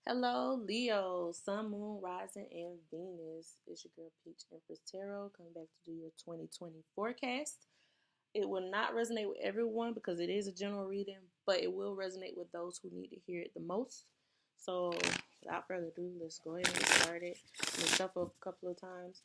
Hello, Leo, Sun, Moon, Rising, and Venus. It's your girl Peach Empress Tarot coming back to do your 2020 forecast. It will not resonate with everyone because it is a general reading, but it will resonate with those who need to hear it the most. So, without further ado, let's go ahead and get started. I'm going to shuffle a couple of times.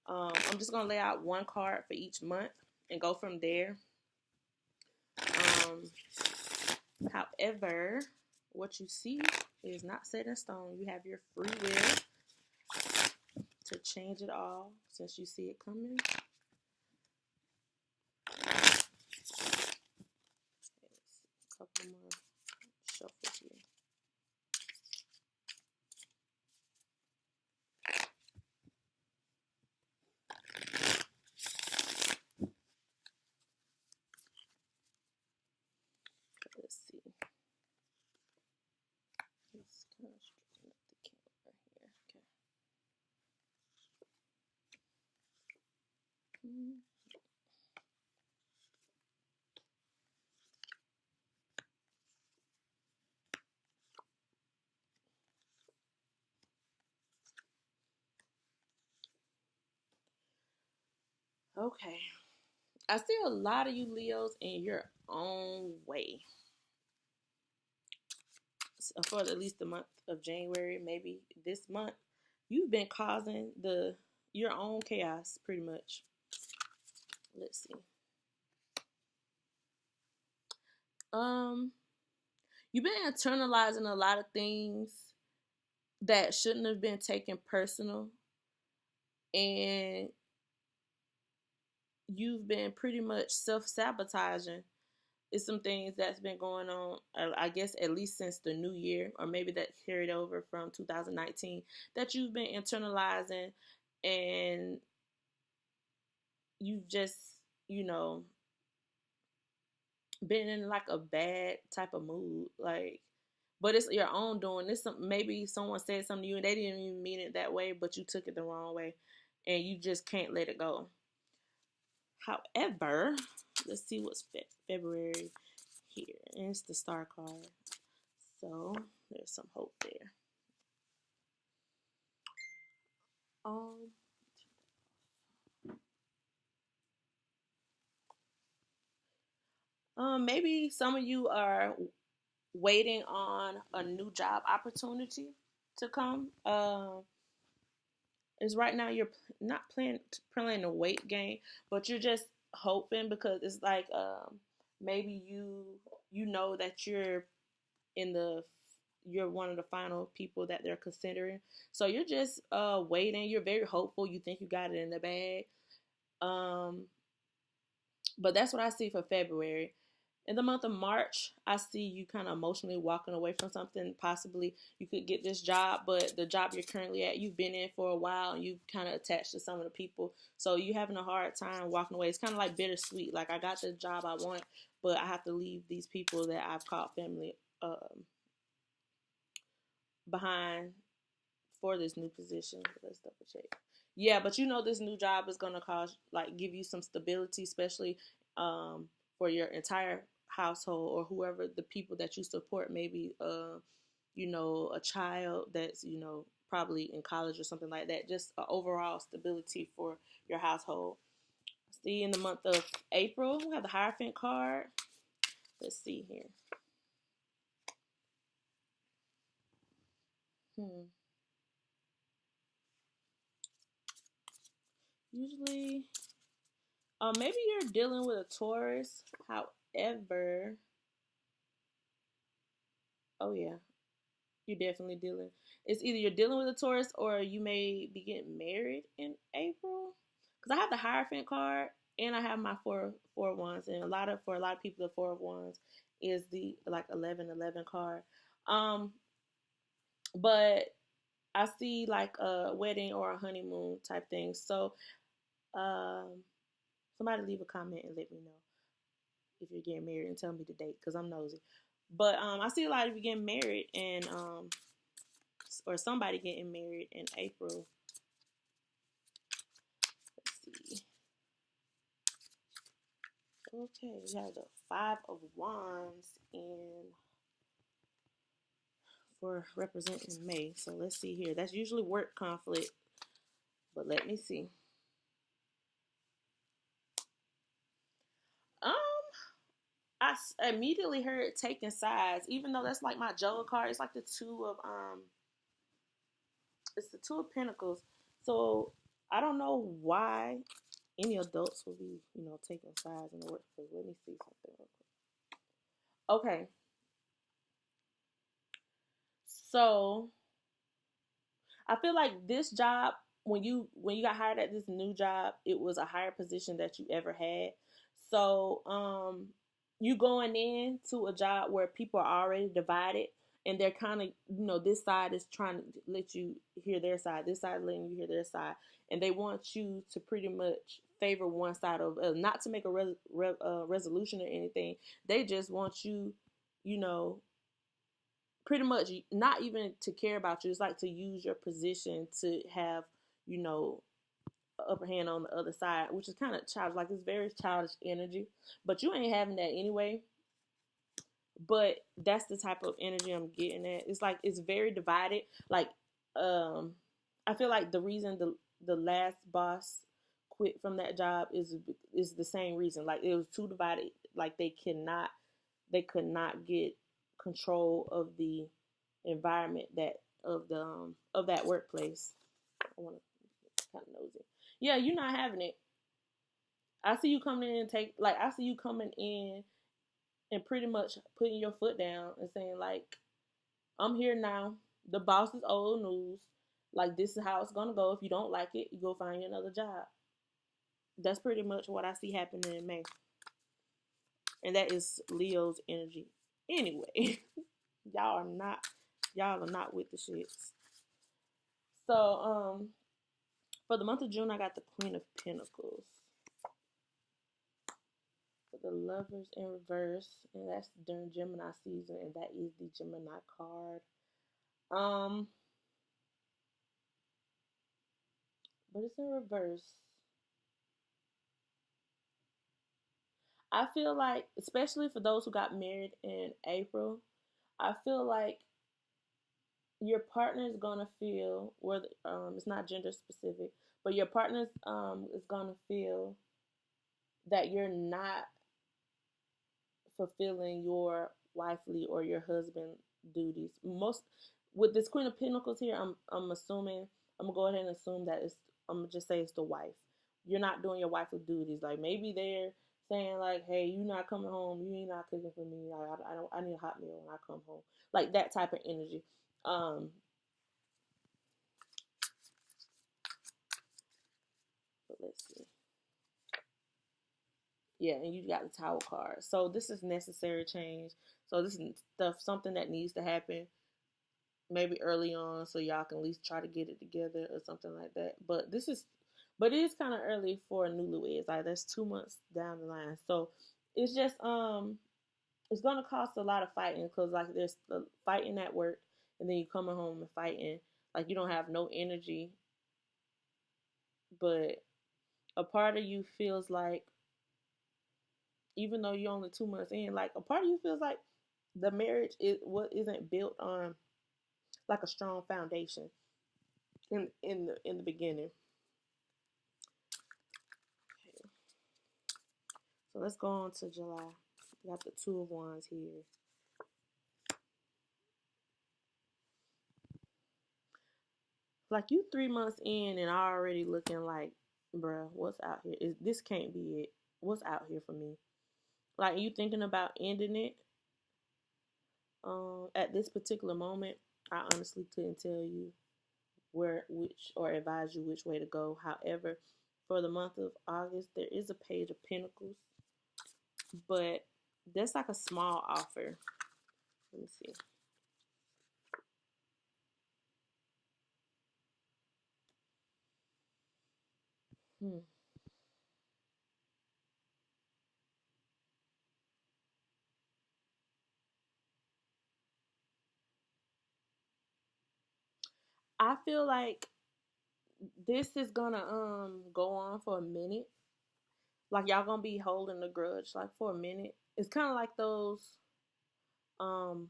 I'm just going to lay out one card for each month and go from there. However, what you see is not set in stone. You have your free will to change it all since you see it coming. A couple more shuffles here. Let's see. Let's kind of straighten up the camera here. Okay. Okay. I see a lot of you Leos in your own way. For at least the month of January, maybe this month, you've been causing your own chaos pretty much. Let's see. You've been internalizing a lot of things that shouldn't have been taken personal, and you've been pretty much self-sabotaging. It's some things that's been going on, I guess, at least since the new year, or maybe that carried over from 2019, that you've been internalizing, and you've just, you know, been in like a bad type of mood, like, but it's your own doing. Maybe someone said something to you and they didn't even mean it that way, but you took it the wrong way, and you just can't let it go. However, let's see what's February here, and it's the Star card, so there's some hope there. Maybe some of you are waiting on a new job opportunity to come. Is right now you're not playing a weight game, but you're just hoping because it's like maybe you know that you're one of the final people that they're considering. So you're just waiting. You're very hopeful. You think you got it in the bag. But that's what I see for February. In the month of March, I see you kind of emotionally walking away from something. Possibly you could get this job, but the job you're currently at, you've been in for a while and you've kind of attached to some of the people. So you're having a hard time walking away. It's kind of like bittersweet. Like, I got the job I want, but I have to leave these people that I've called family behind for this new position. Let's double check. Yeah, but you know this new job is gonna give you some stability, especially for your entire household or whoever the people that you support. Maybe a child that's probably in college or something like that. Just overall stability for your household. See, in the month of April, we have the Hierophant card. Let's see here. Usually, maybe you're dealing with a Taurus. However, oh yeah, you're definitely dealing. It's either you're dealing with a Taurus or you may be getting married in April. Because I have the Hierophant card and I have my four of wands, and for a lot of people, the Four of Wands is the like 11-11 card. But I see like a wedding or a honeymoon type thing. So, somebody leave a comment and let me know if you're getting married and tell me the date because I'm nosy. But I see a lot of you getting married and or somebody getting married in April. Let's see. Okay, we have the Five of Wands and for representing May. So let's see here. That's usually work conflict, but let me see. Um, immediately heard taking sides, even though that's like my Joker card. It's like the two of it's the two of Pentacles. So I don't know why any adults will be, taking sides in the workplace. Let me see something real quick. Okay, so I feel like this job, when you got hired at this new job, it was a higher position that you ever had. So you going in to a job where people are already divided, and they're kind of, this side is trying to let you hear their side, this side letting you hear their side, and they want you to pretty much favor one side of, not to make a resolution or anything. They just want you, you know pretty much not even to care about you. It's like to use your position to have, you know, upper hand on the other side, which is kind of childish. Like, it's very childish energy, but you ain't having that anyway. But that's the type of energy I'm getting at. It's like it's very divided. Like, I feel like the reason the last boss quit from that job is the same reason. Like, it was too divided. Like, they could not get control of the environment of that workplace. I want to kind of nosy. Yeah, you're not having it. I see you coming in and I see you coming in and pretty much putting your foot down and saying, like, I'm here now. The boss is old news. Like, this is how it's gonna go. If you don't like it, you go find you another job. That's pretty much what I see happening in May. And that is Leo's energy. Anyway, y'all are not y'all are not with the shits. So, for the month of June, I got the Queen of Pentacles. For the Lovers in reverse, and that's during Gemini season, and that is the Gemini card. But it's in reverse. I feel like, especially for those who got married in April, I feel like your partner is gonna feel, whether it's not gender specific, but your partner is gonna feel that you're not fulfilling your wifely or your husband duties. Most with this Queen of Pentacles here, I'm assuming, I'm gonna go ahead and assume that I'm gonna just say it's the wife. You're not doing your wifely duties. Like, maybe they're saying, like, hey, you not coming home, you ain't not cooking for me. Like, I need a hot meal when I come home. Like, that type of energy. But let's see. Yeah, and you got the Tower card. So this is necessary change. So this is something that needs to happen maybe early on, so y'all can at least try to get it together or something like that. But it is kind of early for newlyweds. Like, that's 2 months down the line. So it's just it's gonna cost a lot of fighting, because, like, there's the fighting at work, and then you coming home and fighting. Like, you don't have no energy, but a part of you feels like, even though you're only 2 months in, like, a part of you feels like the marriage isn't built on, like, a strong foundation in the beginning. Okay. So let's go on to July. We got the Two of Wands here. Like, you 3 months in and already looking like, bruh, what's out here? This can't be it. What's out here for me? Like, you thinking about ending it. At this particular moment, I honestly couldn't tell you or advise you which way to go. However, for the month of August, there is a Page of Pentacles, but that's like a small offer. Let me see. I feel like this is gonna go on for a minute. Like, y'all gonna be holding a grudge like for a minute. It's kind of like those um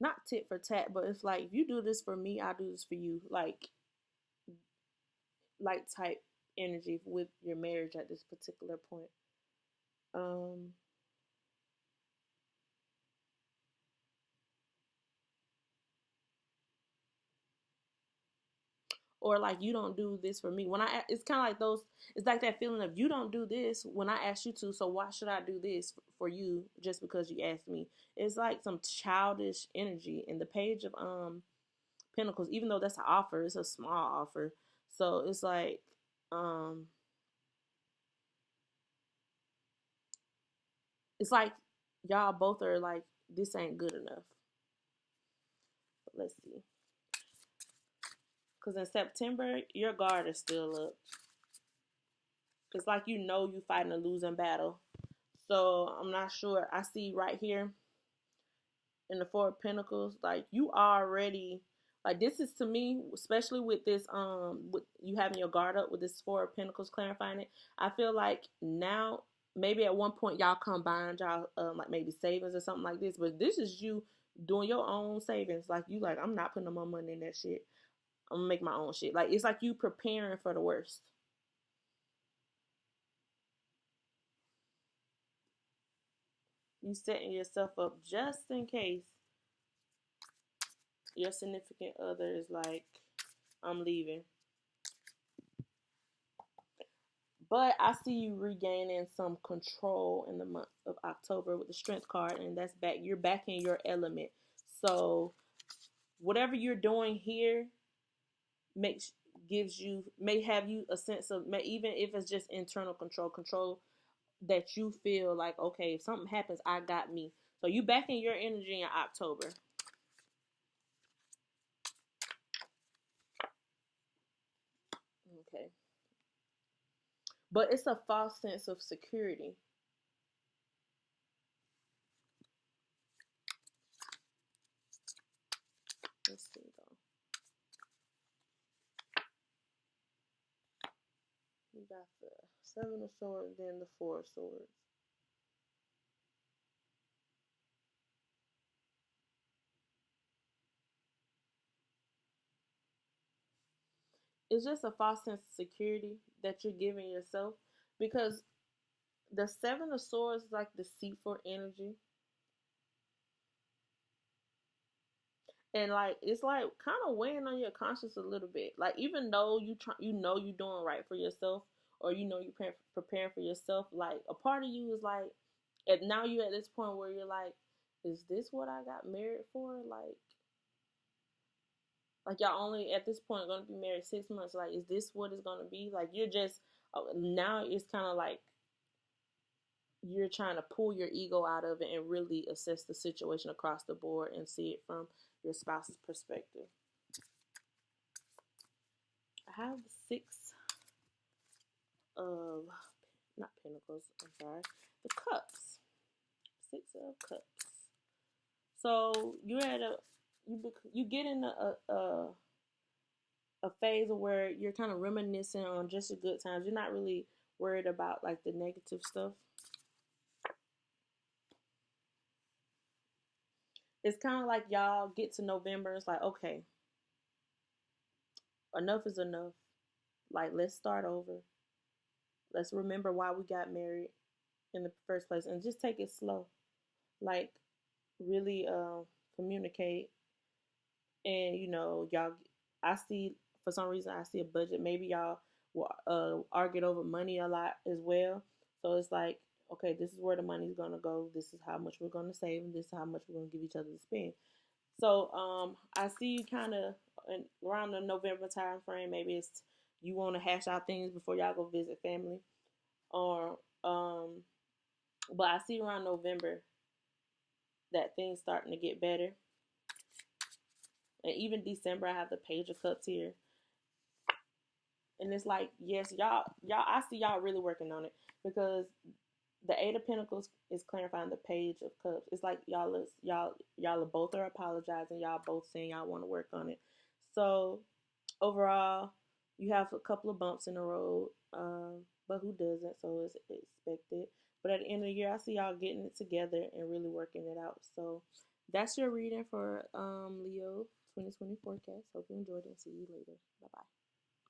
not tit for tat, but it's like if you do this for me, I do this for you. Like type energy with your marriage at this particular point. Um, or like you don't do this for me. It's kind of like those. It's like that feeling of you don't do this when I asked you to. So why should I do this for you just because you asked me? It's like some childish energy. In the page of Pentacles, even though that's an offer, it's a small offer. So it's like um it's like y'all both are like this ain't good enough. But let's see. Because in September, your guard is still up. It's like you know you fighting a losing battle. So I'm not sure. I see right here in the Four of Pentacles, like you already like this is to me, especially with this with you having your guard up with this Four of Pentacles clarifying it. I feel like now maybe at one point y'all combined y'all like maybe savings or something like this, but this is you doing your own savings. Like you like I'm not putting no more money in that shit. I'm gonna make my own shit. Like it's like you preparing for the worst. You setting yourself up just in case your significant other is like, I'm leaving. But I see you regaining some control in the month of October with the strength card, and that's back. You're back in your element. So whatever you're doing here makes gives you may have you a sense of even if it's just internal control that you feel like okay if something happens I got me. So you back in your energy in October. Okay. But it's a false sense of security. Let's see though. You got the Seven of Swords, then the Four of Swords. It's just a false sense of security that you're giving yourself because the Seven of Swords is like deceitful energy. And like it's like kind of weighing on your conscience a little bit. Like even though you know you're doing right for yourself, or you know you're preparing for yourself, like a part of you is like, and now you're at this point where you're like, is this what I got married for? Like y'all only at this point gonna be married 6 months. Like, is this what it's gonna be? Like you're just now it's kind of like you're trying to pull your ego out of it and really assess the situation across the board and see it from your spouse's perspective. I have the Six of not Pentacles. I'm sorry, the Cups. Six of Cups. So you're at you get in a phase of where you're kind of reminiscing on just the good times. You're not really worried about like the negative stuff. It's kind of like y'all get to November. It's like, okay, enough is enough. Like, let's start over. Let's remember why we got married in the first place and just take it slow. Like, really communicate. And, you know, y'all, I see, for some reason, I see a budget. Maybe y'all will argue over money a lot as well. So it's like, okay, this is where the money's going to go. This is how much we're going to save. And this is how much we're going to give each other to spend. So I see you kind of around the November time frame. Maybe it's you want to hash out things before y'all go visit family, or but I see around November that things starting to get better, and even December I have the Page of Cups here, and it's like yes, y'all I see y'all really working on it because the Eight of Pentacles is clarifying the Page of Cups. It's like y'all both are apologizing. Y'all both saying y'all want to work on it. So overall, you have a couple of bumps in the road, but who doesn't? So it's expected. But at the end of the year, I see y'all getting it together and really working it out. So That's your reading for Leo 2020 forecast. Hope you enjoyed it. See you later. Bye bye.